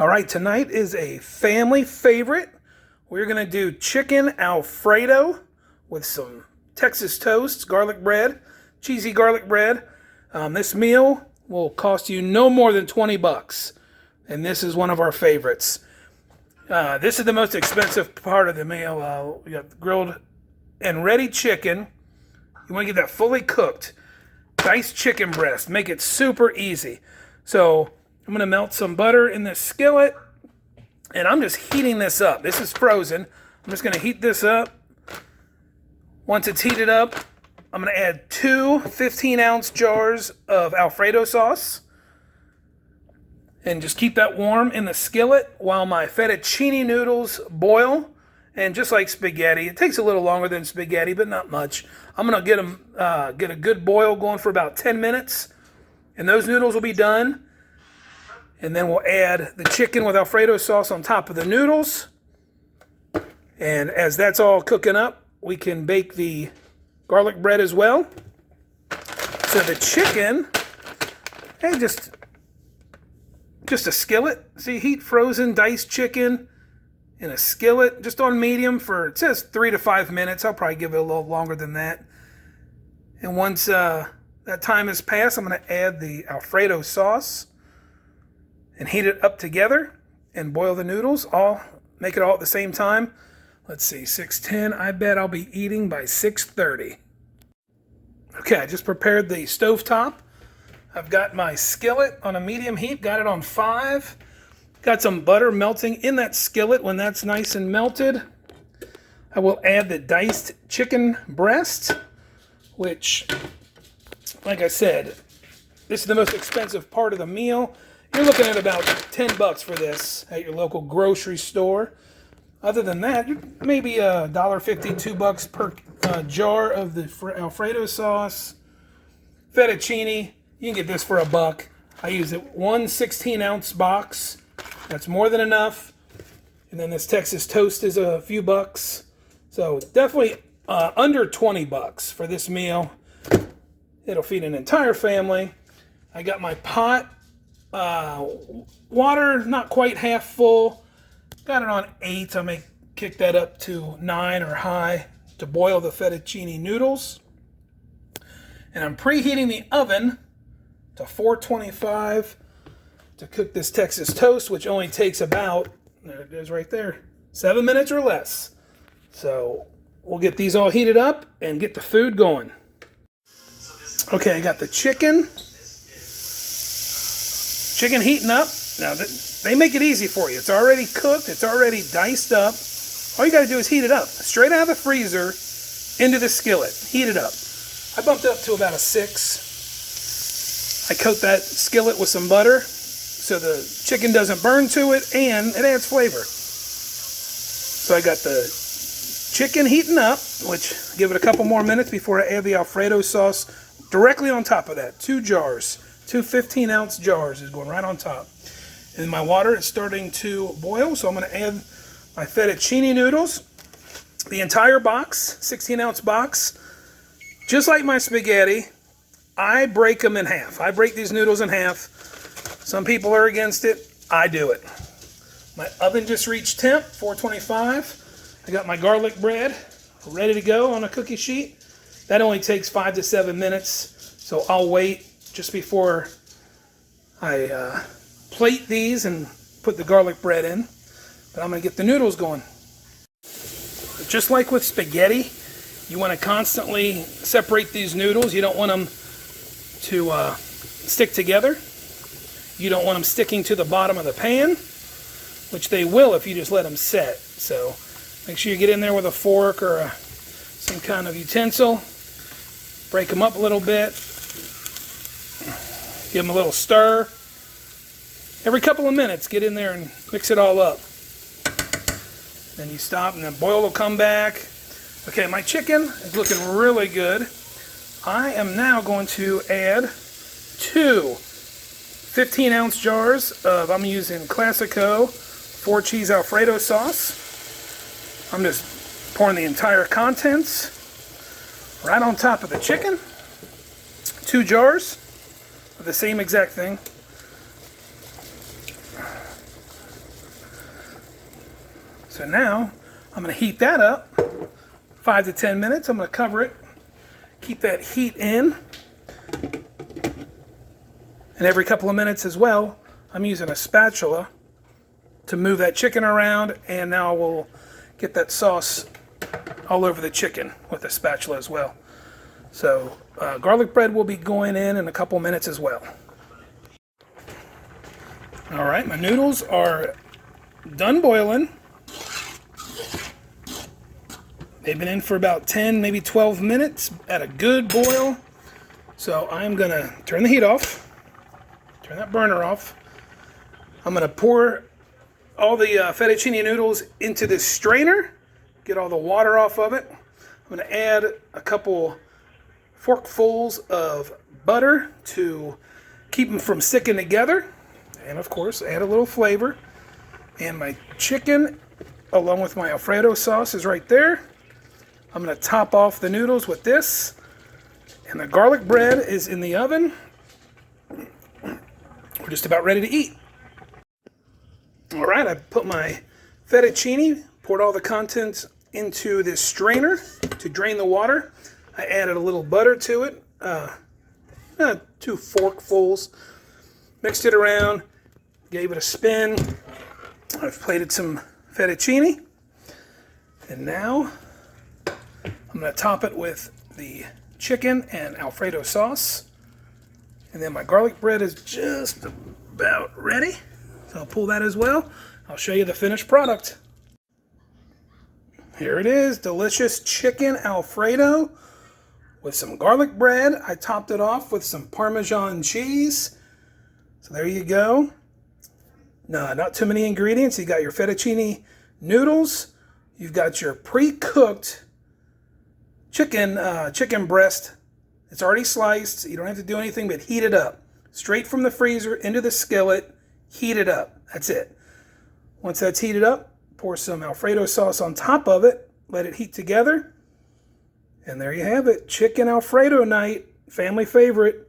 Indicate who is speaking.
Speaker 1: All right, tonight is a family favorite. We're gonna do chicken Alfredo with some Texas toast, garlic bread, cheesy garlic bread. This meal will cost you no more than 20 bucks. And this is one of our favorites. This is the most expensive part of the meal. We got grilled and ready chicken. You want to get that fully cooked. Diced chicken breast. Make it super easy. So I'm going to melt some butter in this skillet. And I'm just heating this up. This is frozen. I'm just going to heat this up. Once it's heated up, I'm going to add two 15-ounce jars of Alfredo sauce. And just keep that warm in the skillet while my fettuccine noodles boil. And just like spaghetti, it takes a little longer than spaghetti, but not much. I'm going to get them, get a good boil going for about 10 minutes. And those noodles will be done. And then we'll add the chicken with Alfredo sauce on top of the noodles. And as that's all cooking up, we can bake the garlic bread as well. So the chicken, hey, just a skillet. See, heat frozen diced chicken in a skillet, just on medium for, it says 3 to 5 minutes. I'll probably give it a little longer than that. And once that time has passed, I'm going to add the Alfredo sauce and heat it up together and boil the noodles. Make it all at the same time. Let's see, 6:10. I bet I'll be eating by 6:30. Okay, I just prepared the stovetop. I've got my skillet on a medium heat, got it on 5. Got some butter melting in that skillet. When that's nice and melted, I will add the diced chicken breast, which, like I said, this is the most expensive part of the meal. You're looking at about 10 bucks for this at your local grocery store. Other than that, maybe $1.50, $2 per jar of the Alfredo sauce. Fettuccine, you can get this for $1. I use it one 16-ounce box. That's more than enough. And then this Texas toast is a few bucks. So definitely under 20 bucks for this meal. It'll feed an entire family. I got my pot. Water not quite half full. Got it on 8. I may kick that up to 9 or high to boil the fettuccine noodles. And I'm preheating the oven to 425 to cook this Texas toast, which only takes about, there it is right there, 7 minutes or less. So we'll get these all heated up and get the food going. Okay, I got the chicken heating up. Now, they make it easy for you. It's already cooked. It's already diced up. All you got to do is heat it up. Straight out of the freezer into the skillet. Heat it up. I bumped it up to about a 6. I coat that skillet with some butter so the chicken doesn't burn to it, and it adds flavor. So I got the chicken heating up, which give it a couple more minutes before I add the Alfredo sauce directly on top of that. 2 jars. 2 15-ounce jars is going right on top. And my water is starting to boil, so I'm going to add my fettuccine noodles. The entire box, 16-ounce box. Just like my spaghetti, I break them in half. I break these noodles in half. Some people are against it. I do it. My oven just reached temp, 425. I got my garlic bread ready to go on a cookie sheet. That only takes 5 to 7 minutes, so I'll wait just before I plate these and put the garlic bread in. But I'm going to get the noodles going. Just like with spaghetti, you want to constantly separate these noodles. You don't want them to stick together. You don't want them sticking to the bottom of the pan, which they will if you just let them set. So make sure you get in there with a fork or some kind of utensil. Break them up a little bit. Give them a little stir. Every couple of minutes, get in there and mix it all up. Then you stop and the boil will come back. Okay, my chicken is looking really good. I am now going to add 2 15-ounce jars of, I'm using Classico 4-cheese Alfredo sauce. I'm just pouring the entire contents right on top of the chicken. 2 jars of the same exact thing. So now I'm going to heat that up 5 to 10 minutes. I'm going to cover it, keep that heat in. And every couple of minutes as well, I'm using a spatula to move that chicken around, and now we'll get that sauce all over the chicken with the spatula as well. So garlic bread will be going in a couple minutes as well. All right, my noodles are done boiling. They've been in for about 10, maybe 12 minutes at a good boil. So I'm gonna turn the heat off, turn that burner off. I'm gonna pour all the fettuccine noodles into this strainer, get all the water off of it. I'm gonna add a couple forkfuls of butter to keep them from sticking together. And of course, add a little flavor. And my chicken, along with my Alfredo sauce, is right there. I'm gonna top off the noodles with this. And the garlic bread is in the oven. We're just about ready to eat. All right, I put my fettuccine, poured all the contents into this strainer to drain the water. I added a little butter to it, 2 forkfuls, mixed it around, gave it a spin. I've plated some fettuccine, and now I'm going to top it with the chicken and Alfredo sauce. And then my garlic bread is just about ready. So I'll pull that as well. I'll show you the finished product. Here it is, delicious chicken Alfredo with some garlic bread. I topped it off with some Parmesan cheese. So there you go. No, not too many ingredients. You got your fettuccine noodles. You've got your pre-cooked chicken breast. It's already sliced. You don't have to do anything but heat it up. Straight from the freezer into the skillet, heat it up. That's it. Once that's heated up, pour some Alfredo sauce on top of it. Let it heat together. And there you have it. Chicken Alfredo night. Family favorite.